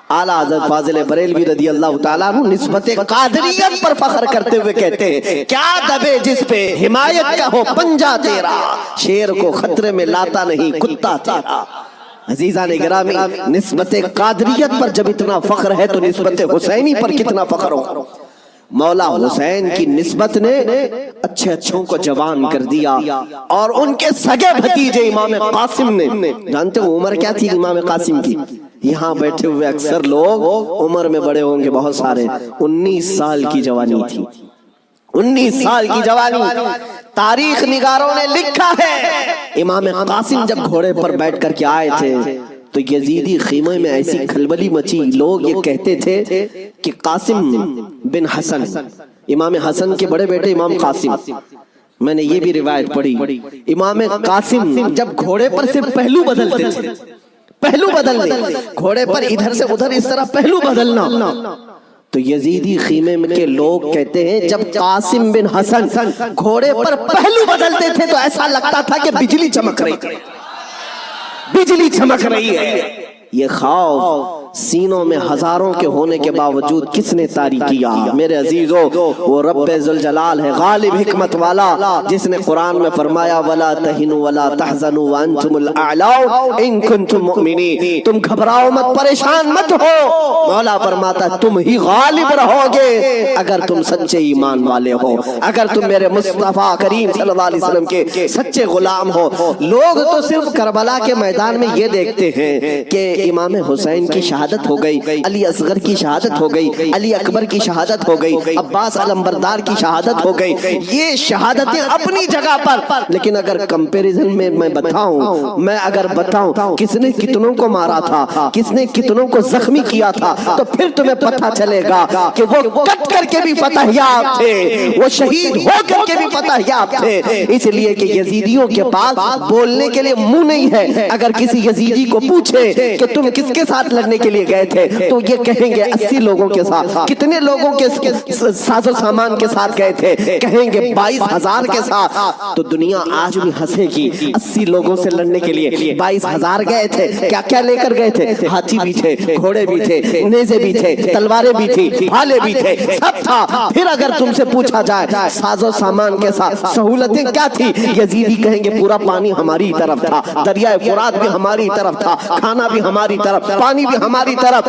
اعلیٰ حضرت فاضل بریلوی رضی اللہ تعالیٰ عنہ نسبت قادریت پر فخر کرتے ہوئے کہتے ہیں، کیا دبے جس پہ حمایت کا ہو پنجہ تیرا، شیر کو خطرے میں لاتا نہیں کتا تیرا۔ عزیزان گرامی، نسبت قادریت پر جب اتنا فخر ہے تو نسبت حسینی پر کتنا فخر ہو۔ مولا حسین کی نسبت نے اچھے اچھوں کو جوان کر دیا، اور ان کے سگے بھتیجے امام قاسم نے، جانتے ہو عمر کیا تھی امام قاسم کی؟ یہاں بیٹھے ہوئے اکثر لوگ عمر میں بڑے ہوں گے بہت سارے، 19 سال کی جوانی تھی، 19 سال کی جوانی۔ تاریخ نگاروں نے لکھا ہے امام قاسم جب گھوڑے پر بیٹھ کر کے آئے تھے تو یزیدی خیمے میں ایسی کھلبلی مچی، لوگ یہ کہتے تھے کہ قاسم بن حسن، امام حسن کے بڑے بیٹے امام قاسم، میں نے یہ بھی روایت پڑھی، امام قاسم جب گھوڑے پر صرف پہلو بدلتے تھے، پہلو بدلنے، گھوڑے پر ادھر سے ادھر اس طرح پہلو بدلنا، تو یزیدی خیمے کے لوگ کہتے ہیں جب قاسم بن حسن گھوڑے پر پہلو بدلتے تھے تو ایسا لگتا تھا کہ بجلی چمک رہی ہے، بجلی چمک رہی ہے۔ یہ خوف سینوں میں ہزاروں کے ہونے کے باوجود کس نے طاری کیا؟ میرے عزیزو، وہ رب ذوالجلال ہے، غالب حکمت والا، جس نے قرآن میں فرمایا وَلَا تَهِنُوا وَلَا تَحْزَنُوا وَأَنْتُمُ الْأَعْلَوْنَ إِن كُنتُم مُؤْمِنِينَ، تم گھبراؤ مت، پریشان مت ہو، مولا فرماتا تم ہی غالب رہو گے اگر تم سچے ایمان والے ہو، اگر تم میرے مصطفیٰ کریم صلی اللہ علیہ وسلم کے سچے غلام ہو۔ لوگ تو صرف کربلا کے میدان میں یہ دیکھتے ہیں کہ امام حسین کی شہادت ہو گئی، علی اصغر کی شہادت ہو گئی، علی اکبر کی شہادت ہو گئی، عباس علمبردار کی شہادت ہو گئی، یہ شہادتیں اپنی جگہ پر، لیکن اگر کمپیریزن میں میں بتاؤں کس نے کتنوں کو مارا تھا، کس نے کتنوں کو زخمی کیا تھا، تو پھر تمہیں پتہ چلے گا کہ وہ کٹ کر کے بھی فتح یاب تھے، وہ شہید ہو کر کے بھی فتح یاب تھے۔ اس لیے کہ یزیدیوں کے پاس بولنے کے لیے منہ نہیں ہے۔ اگر کسی یزیدی کو پوچھے کہ تم کس کے ساتھ لڑنے کے لیے گئے تھے تو یہ کہیں گے 80 لوگوں کے ساتھ۔ کتنے لوگوں کے ساز و سامان کے ساتھ گئے تھے؟ کہیں گے 22,000 کے ساتھ۔ تو دنیا آج بھی ہنسے گی، 80 لوگوں سے لڑنے کے لیے 22,000 گئے تھے، کیا کیا لے کر گئے تھے؟ ہاتھی بھی تھے، گھوڑے بھی تھے، نیزے بھی تھے، تلواریں بھی تھی، بھالے بھی تھے، سب تھا۔ پھر اگر تم سے پوچھا جائے ساز و سامان کے ساتھ سہولتیں کیا تھی، یزیدی کہیں گے پورا پانی ہماری طرف تھا، دریائے فرات بھی ہماری طرف تھا، کھانا بھی ہماری طرف، پانی بھی ہماری طرف۔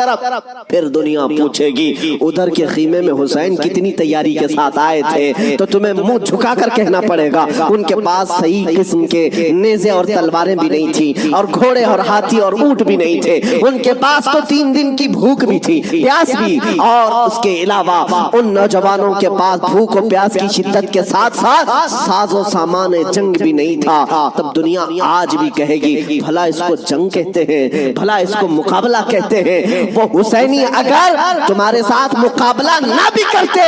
پھر دنیا پوچھے گی ادھر کے خیمے میں حسین کتنی تیاری کے ساتھ آئے تھے، تو تمہیں منہ جھکا کر کہنا پڑے گا ان کے پاس صحیح قسم کے نیزے اور تلواریں بھی نہیں تھی، اور گھوڑے اور ہاتھی اور اونٹ بھی نہیں تھے، ان کے پاس تو 3 دن کی بھوک بھی تھی، پیاس بھی، اور اس کے علاوہ ان نوجوانوں کے پاس بھوک و پیاس کی شدت کے ساتھ ساتھ ساز و سامان جنگ بھی نہیں تھا۔ تب دنیا آج بھی کہے گی بھلا اس کو جنگ کہتے ہیں، بھلا اس کو مقابلہ کہتے ہیں۔ وہ حسینی اگر تمہارے ساتھ مقابلہ نہ بھی کرتے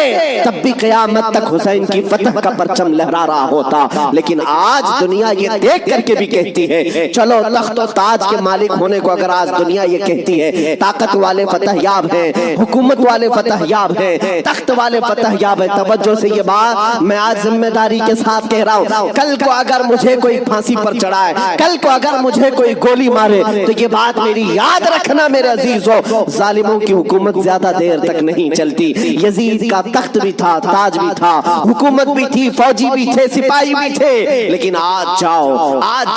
تب بھی قیامت تک حسین کی فتح کا پرچم لہرا رہا ہوتا، لیکن آج دنیا یہ دیکھ کر کے بھی کہتی ہے، چلو تخت و تاج کے مالک ہونے کو اگر آج دنیا یہ کہتی ہے، طاقت والے فتح یاب ہیں، حکومت والے فتح یاب ہیں، تخت والے فتح یاب ہیں۔ توجہ سے یہ بات میں آج ذمہ داری کے ساتھ کہہ رہا ہوں، کل کو اگر مجھے کوئی پھانسی پر چڑھائے، کل کو اگر مجھے کوئی گولی مارے تو یہ بات میری یاد رکھنا میرے عزیزو، ظالموں کی حکومت زیادہ دیر تک نہیں چلتی۔ یزید کا تخت بھی تھا، تاج بھی تھا، حکومت بھی تھی، فوجی بھی تھے، سپاہی بھی تھے، لیکن آج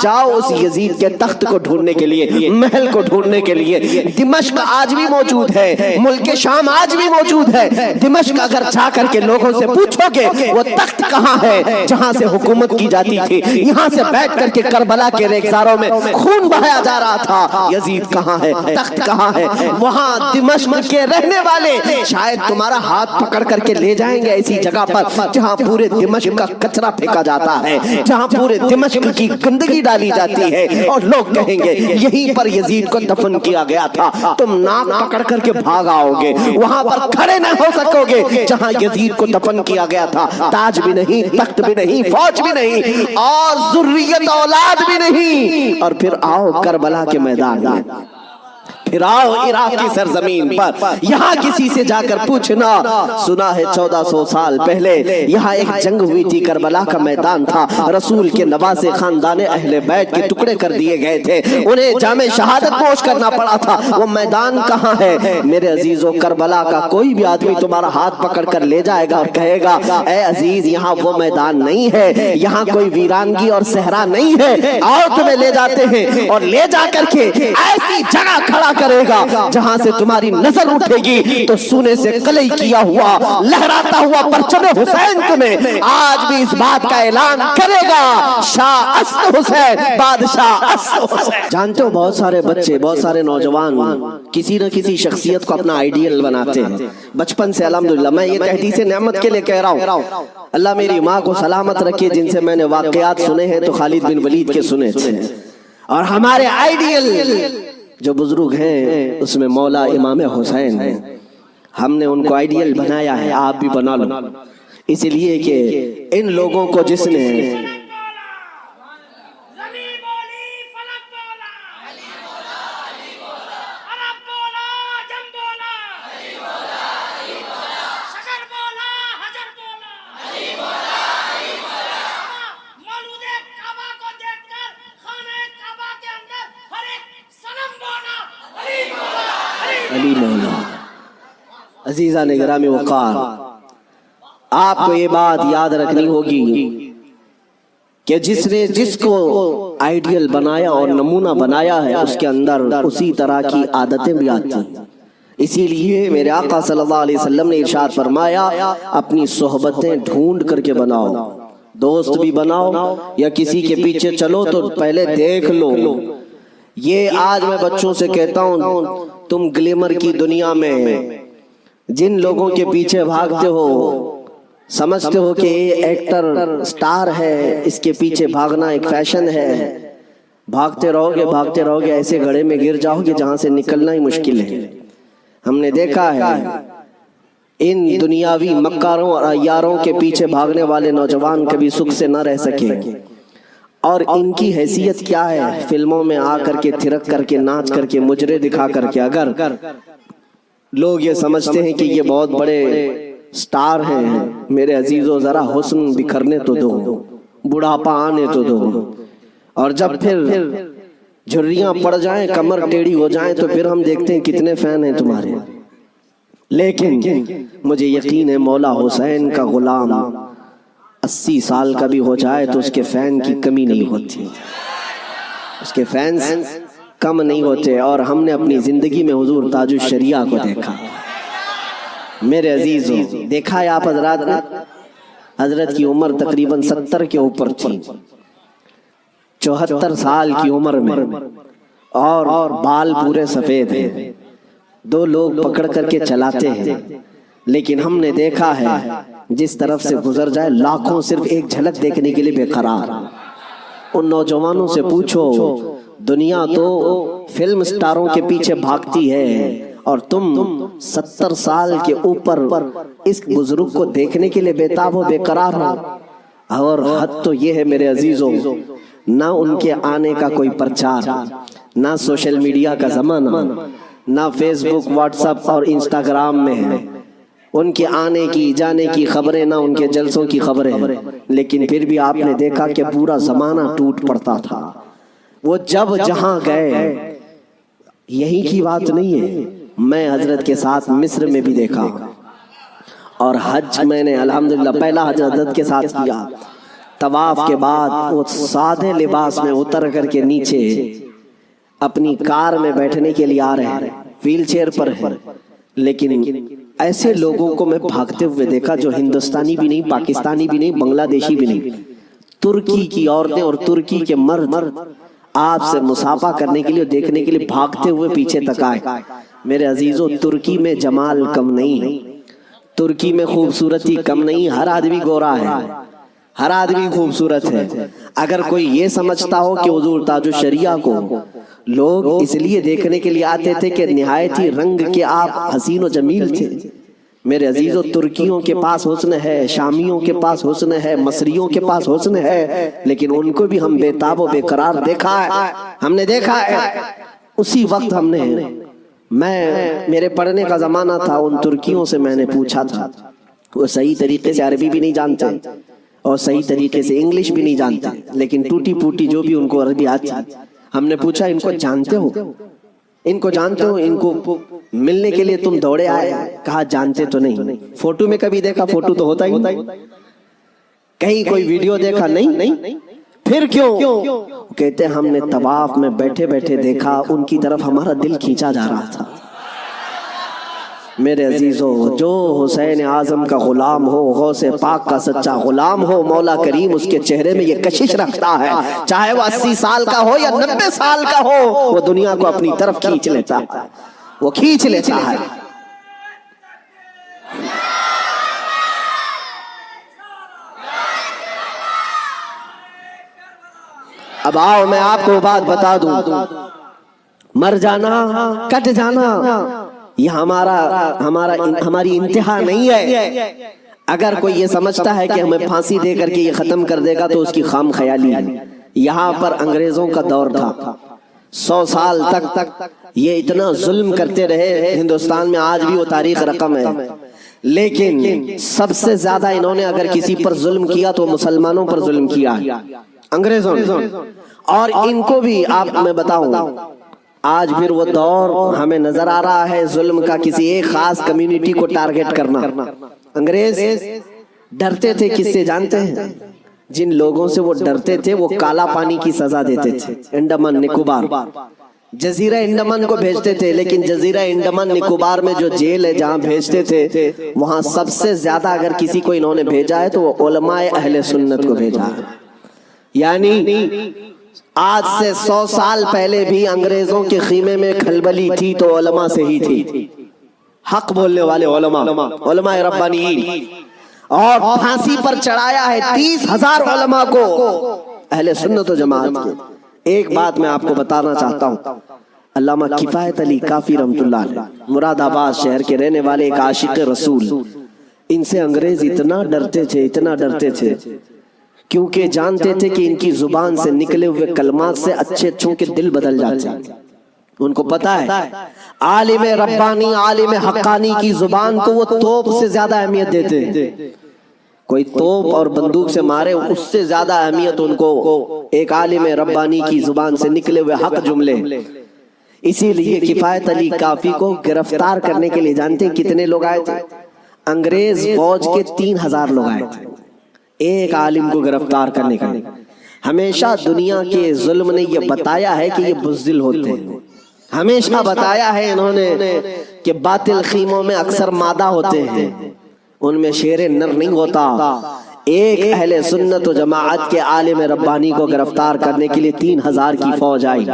جاؤ اس یزید کے تخت کو ڈھونڈنے کے لیے، محل کو ڈھونڈنے کے لیے۔ دمشق آج بھی موجود ہے، ملک شام آج بھی موجود ہے۔ دمشق اگر جا کر کے لوگوں سے پوچھو گے وہ تخت کہاں ہے جہاں سے حکومت کی جاتی تھی، یہاں سے بیٹھ کر کے کربلا کے ریگزاروں میں خون بہایا جا رہا تھا، یزید کہاں ہے، تخت کہاں ہے؟ وہاں دمشق کے رہنے والے شاید تمہارا ہاتھ پکڑ کر کے لے جائیں گے ایسی جگہ پر جہاں پورے دمشق کا کچرا پھینکا جاتا ہے، جہاں پورے دمشق کی گندگی ڈالی جاتی ہے، اور لوگ کہیں گے یہیں پر یزید کو دفن کیا گیا تھا۔ تم ناک پکڑ کر کے بھاگ آؤ گے، وہاں پر کھڑے نہ ہو سکو گے جہاں یزید کو دفن کیا گیا تھا۔ تاج بھی نہیں، تخت بھی نہیں، فوج بھی نہیں، اور ذریت اولاد بھی نہیں، اور پھر آؤ کربلا کے میدان میں، پھر آؤ عراق کی سرزمین پر، یہاں کسی سے جا کر پوچھنا، سنا ہے 1400 سال پہلے یہاں ایک جنگ ہوئی تھی، کربلا کا میدان تھا، رسول کے نواسے خاندان اہل بیت کے ٹکڑے کر دیے گئے تھے، انہیں جامِ شہادت پوش کرنا پڑا تھا، وہ میدان کہاں ہے؟ میرے عزیزو، کربلا کا کوئی بھی آدمی تمہارا ہاتھ پکڑ کر لے جائے گا اور کہے گا اے عزیز یہاں وہ میدان نہیں ہے، یہاں کوئی ویرانگی اور صحرا نہیں ہے، آؤ تمہیں لے جاتے ہیں، اور لے جا کر کے ایسی جگہ کھڑا کرے گا جہاں سے تمہاری نظر اٹھے گی تو سونے سے قلعی کیا ہوا لہراتا ہوا پرچم حسین تمہیں آج بھی اس بات کا اعلان کرے گا، شاہ اسد حسین، بادشاہ اسد حسین۔ جانتے ہو بہت سارے بچے، بہت سارے نوجوان کسی نہ کسی شخصیت کو اپنا آئیڈیل بناتے ہیں بچپن سے۔ الحمدللہ میں یہ تحدیث نعمت کے لیے کہہ رہا ہوں، اللہ میری ماں کو سلامت رکھے، جن سے میں نے واقعات سنے ہیں تو خالد بن ولید کے سنے تھے، اور ہمارے آئیڈیل جو بزرگ ہیں اس میں مولا امام حسین ہیں، ہم نے ان کو آئیڈیل بنایا ہے، آپ بھی بنا لو، اس لیے کہ ان لوگوں کو جس نے عزیزان گرامی وقار، آپ کو یہ بات یاد رکھنی ہوگی کہ جس نے جس کو آئیڈیل بنایا اور نمونہ بنایا ہے اس کے اندر اسی طرح کی عادتیں بھی آتی ہیں۔ اسی لیے میرے آقا صلی اللہ علیہ وسلم نے ارشاد فرمایا اپنی صحبتیں ڈھونڈ کر کے بناؤ، دوست بھی بناؤ یا کسی کے پیچھے چلو تو پہلے دیکھ لو۔ یہ آج میں بچوں سے کہتا ہوں، تم گلیمر کی دنیا میں جن لوگوں کے پیچھے بھاگتے ہو، سمجھتے ہو کہ یہ ایکٹر سٹار ہے، اس کے پیچھے بھاگنا ایک فیشن ہے، بھاگتے رہو گے ایسے گڑھے میں گر جاؤ گے جہاں سے نکلنا ہی مشکل ہے۔ ہم نے دیکھا ہے ان دنیاوی مکاروں اور عیاروں کے پیچھے بھاگنے والے نوجوان کبھی سکھ سے نہ رہ سکے، اور ان کی حیثیت کیا ہے؟ فلموں میں آ کر کے تھرک کر کے ناچ کر کے مجرے دکھا کر کے اگر لوگ یہ سمجھتے ہیں کہ یہ بہت بڑے سٹار ہیں، میرے عزیزو ذرا حسن بکھرنے تو دو، بڑھاپا آنے تو دو، اور جب پھر جھریاں پڑ جائیں، کمر ٹیڑھی ہو جائیں، تو پھر ہم دیکھتے ہیں کتنے فین ہیں تمہارے۔ لیکن مجھے یقین ہے مولا حسین کا غلام 80 سال کا بھی ہو جائے تو اس کے فین کی کمی نہیں ہوتی، اس کے فینز کم نہیں ہوتے۔ اور ہم نے اپنی زندگی میں حضور تاج الشریعہ کو دیکھا، میرے عزیزوں، دیکھا ہے آپ حضرات نے، حضرت کی عمر تقریباً 70 کے اوپر تھی، 74 سال کی عمر میں، اور بال پورے سفید ہیں، 2 لوگ پکڑ کر کے چلاتے ہیں، لیکن ہم نے دیکھا ہے جس طرف سے گزر جائے لاکھوں صرف ایک جھلک دیکھنے کے لیے بے قرار۔ ان نوجوانوں سے پوچھو، دنیا تو فلم سٹاروں کے پیچھے بھاگتی ہے اور تم 70 سال کے اوپر اس بزرگ کو دیکھنے کے لیے بےتاب ہو، بے قرار ہو۔ اور حد تو یہ ہے میرے عزیزوں، نہ ان کے آنے کا کوئی پرچار، نہ سوشل میڈیا کا زمانہ، نہ فیس بک، واٹس ایپ اور انسٹاگرام میں ہے ان کے آنے کی جانے کی خبریں، نہ ان کے جلسوں کی خبریں ہیں، لیکن پھر بھی آپ نے دیکھا کہ پورا زمانہ ٹوٹ پڑتا تھا۔ وہ جب جہاں گئے، یہی کی بات نہیں ہے، میں حضرت کے ساتھ مصر میں بھی دیکھا، اور حج میں نے الحمدللہ پہلا حج حضرت کے ساتھ کیا۔ طواف کے بعد وہ سادے لباس میں اتر کر کے نیچے اپنی کار میں بیٹھنے کے لیے آ رہے ہیں، ویل چیئر پر ہیں، لیکن ایسے لوگوں کو میں بھاگتے ہوئے دیکھا جو ہندوستانی بھی نہیں، پاکستانی بھی نہیں، بنگلہ دیشی بھی نہیں، ترکی کی عورتیں اور ترکی کے مرد آپ سے مصافحہ کرنے کے لیے، دیکھنے کے لیے بھاگتے ہوئے پیچھے تک آئے۔ میرے عزیزو، ترکی میں جمال کم نہیں، ترکی میں خوبصورتی کم نہیں، ہر آدمی گورا ہے، ہر آدمی خوبصورت ہے۔ اگر کوئی یہ سمجھتا ہو کہ حضور تاج الشریعہ کو لوگ اس لیے دیکھنے کے لیے آتے تھے کہ نہایت ہی رنگ کے آپ حسین و جمیل تھے، میرے عزیزو، ترکیوں کے پاس حسن ہے، شامیوں کے پاس حسن ہے، مصریوں کے پاس حسن ہے، لیکن ان کو بھی ہم بے تاب و بے قرار دیکھا ہے، ہم نے دیکھا ہے۔ اسی وقت ہم نے، میرے پڑھنے کا زمانہ تھا، ان ترکیوں سے میں نے پوچھا تھا، وہ صحیح طریقے سے عربی بھی نہیں جانتے اور صحیح طریقے سے انگلش بھی نہیں جانتے، لیکن ٹوٹی پوٹی جو بھی ان کو عربی آتی۔ ہم نے پوچھا ان کو جانتے ہو، ان کو جانتے ہو، ان کو ملنے کے لیے تم دوڑے آئے؟ کہا جانتے تو نہیں، فوٹو میں کبھی دیکھا، فوٹو تو ہوتا ہی، کہیں کوئی ویڈیو دیکھا نہیں، پھر کیوں؟ کہتے ہم نے طواف میں بیٹھے بیٹھے دیکھا، ان کی طرف ہمارا دل کھینچا جا رہا تھا۔ میرے عزیزو، جو حسین اعظم کا غلام ہو، غوث پاک کا سچا غلام ہو، مولا کریم اس کے چہرے میں یہ کشش رکھتا ہے، چاہے وہ 80 سال کا ہو یا 90 سال کا ہو، وہ دنیا کو اپنی طرف کھینچ لیتا ہے، وہ کھینچ لیتا ہے۔ اب آؤ میں آپ کو بات بتا دوں، مر جانا، کٹ جانا، یہ ہماری انتہا نہیں ہے۔ اگر کوئی یہ سمجھتا ہے کہ ہمیں پھانسی دے کر کے یہ ختم کر دے گا تو اس کی خام خیالی ہے۔ یہاں پر انگریزوں کا دور تھا، 100 سال تک یہ اتنا ظلم کرتے رہے، ہندوستان میں آج بھی وہ تاریخ رقم ہے، لیکن سب سے زیادہ انہوں نے اگر کسی پر ظلم کیا تو مسلمانوں پر ظلم کیا انگریزوں نے۔ اور ان کو بھی آپ میں بتاؤں، آج پھر وہ دور ہمیں نظر آ رہا ہے ظلم کا، کسی ایک خاص کمیونٹی کو ٹارگٹ کرنا۔ انگریز ڈرتے تھے کس سے جانتے ہیں؟ جن لوگوں سے وہ ڈرتے تھے وہ کالا پانی کی سزا دیتے تھے۔ انڈمان نکوبار، جزیرہ انڈمان کو بھیجتے تھے، لیکن جزیرہ انڈمان نکوبار میں جو جیل ہے جہاں بھیجتے تھے، وہاں سب سے زیادہ اگر کسی کو انہوں نے بھیجا ہے تو وہ علماء اہل سنت کو بھیجا ہے۔ یعنی آج سے 100 سال پہلے بھی انگریزوں کے خیمے میں کھلبلی تھی تو علماء سے ہی تھی، حق بولنے والے علماء ربانیین، اور پھانسی پر چڑھایا ہے 30,000 علماء کو اہل سنت و جماعت کے۔ ایک بات میں آپ کو بتانا چاہتا ہوں، علامہ کفایت علی کافی رحمۃ اللہ علیہ مراد آباد شہر کے رہنے والے ایک عاشق رسول، ان سے انگریز اتنا ڈرتے تھے کیونکہ جانتے تھے کہ ان کی زبان سے نکلے ہوئے کلمات سے اچھے اچھوں کے دل بدل جاتے ہیں۔ ان کو پتا ہے عالم ربانی، عالم حقانی کی زبان کو وہ توپ سے زیادہ اہمیت دیتے ہیں۔ کوئی توپ اور بندوق سے مارے اس سے زیادہ اہمیت ان کو ایک عالم ربانی کی زبان سے نکلے ہوئے حق جملے۔ اسی لیے کفایت علی کافی کو گرفتار کرنے کے لیے جانتے ہیں کتنے لوگ آئے تھے؟ انگریز فوج کے 3,000 لوگ آئے تھے ایک عالم کو گرفتار کرنے کے لیے۔ ہمیشہ دنیا کے ظلم نے یہ بتایا ہے کہ یہ بزدل ہوتے ہیں، ہمیشہ بتایا ہے انہوں نے کہ باطل خیموں میں اکثر مادہ ہوتے ہیں، ان میں شیر نر نہیں ہوتا۔ ایک اہل سنت و جماعت کے عالم ربانی کو گرفتار کرنے کے لیے 3,000 کی فوج آئی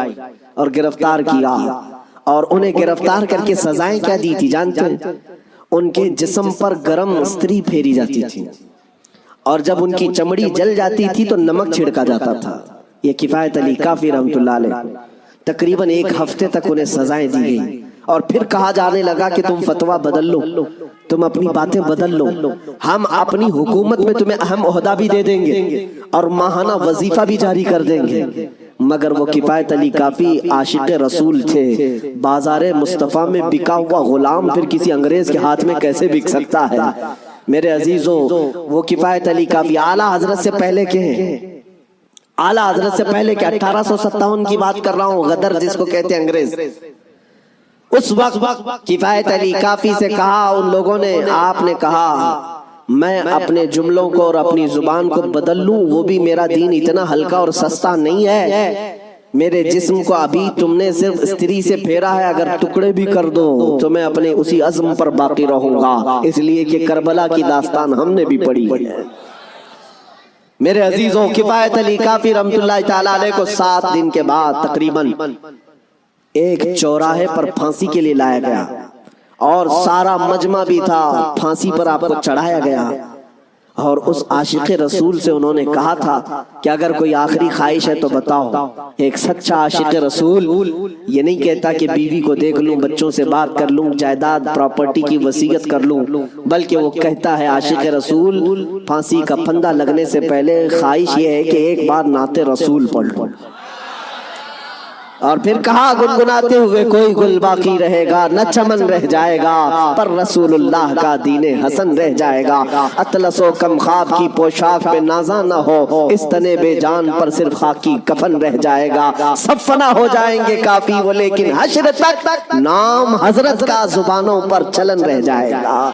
اور گرفتار کیا، اور انہیں گرفتار کر کے سزائیں کیا دی تھی جانتے ہیں؟ ان کے جسم پر گرم استری پھیری جاتی تھی، اور جب ان کی چمڑی جل جاتی تھی تو نمک چھڑکا جاتا تھا۔ یہ کفایت علی کافی رحمۃ اللہ علیہ تقریباً 1 ہفتے تک انہیں سزائیں دی گئی، اور پھر کہا جانے لگا کہ تم فتویٰ بدل لو، تم اپنی باتیں بدل لو، ہم اپنی حکومت میں تمہیں اہم عہدہ بھی دے دیں گے اور ماہانہ وظیفہ بھی جاری کر دیں گے۔ مگر وہ کفایت علی کافی عاشق رسول تھے، بازار مصطفیٰ میں بکا ہوا غلام پھر کسی انگریز کے ہاتھ میں کیسے بک سکتا ہے؟ میرے عزیزوں، وہ کفایت علی کافی اعلیٰ حضرت سے پہلے کے ہیں، اعلیٰ حضرت سے پہلے کے 1857 کی بات کر رہا ہوں، غدر جس کو کہتے ہیں انگریز۔ اس وقت کفایت علی کافی سے کہا ان لوگوں نے، آپ نے کہا میں اپنے جملوں کو اور اپنی زبان کو بدل لوں، وہ بھی میرا دین اتنا ہلکا اور سستا نہیں ہے۔ میرے جسم کو ابھی تم نے صرف استری سے پھیرا ہے، اگر ٹکڑے بھی کر دو تو میں اپنے اسی عزم پر باقی رہوں گا، اس لیے کہ کربلا کی داستان ہم نے بھی پڑھی ہے۔ میرے عزیزوں، کفایت علی کافی رحمۃ اللہ تعالیٰ علیہ کو 7 دن کے بعد تقریباً ایک چوراہے پر پھانسی کے لیے لایا گیا، اور سارا مجمع بھی تھا، پھانسی پر آپ کو چڑھایا گیا، اور اس عاشق رسول سے انہوں نے کہا تھا کہ اگر کوئی آخری خواہش ہے تو بتاؤ۔ ایک سچا عاشق رسول یہ نہیں کہتا کہ بیوی کو دیکھ لوں، بچوں سے بات کر لوں، جائیداد پراپرٹی کی وصیت کر لوں، بلکہ وہ کہتا ہے عاشق رسول پھانسی کا پھندا لگنے سے پہلے خواہش یہ ہے کہ ایک بار نعت رسول پڑھ لوں۔ اور پھر کہا گنگناتے ہوئے، کوئی گل باقی رہے گا نہ چمن رہ جائے گا، پر رسول اللہ کا دین حسن رہ جائے گا۔ اطلس و کم خواب کی پوشاک پہ نازاں نہ ہو، اس تنے بے جان پر صرف خاکی کفن رہ جائے گا۔ سب فنا ہو جائیں گے کافی وہ، لیکن حشر تک نام حضرت کا زبانوں پر چلن رہ جائے گا۔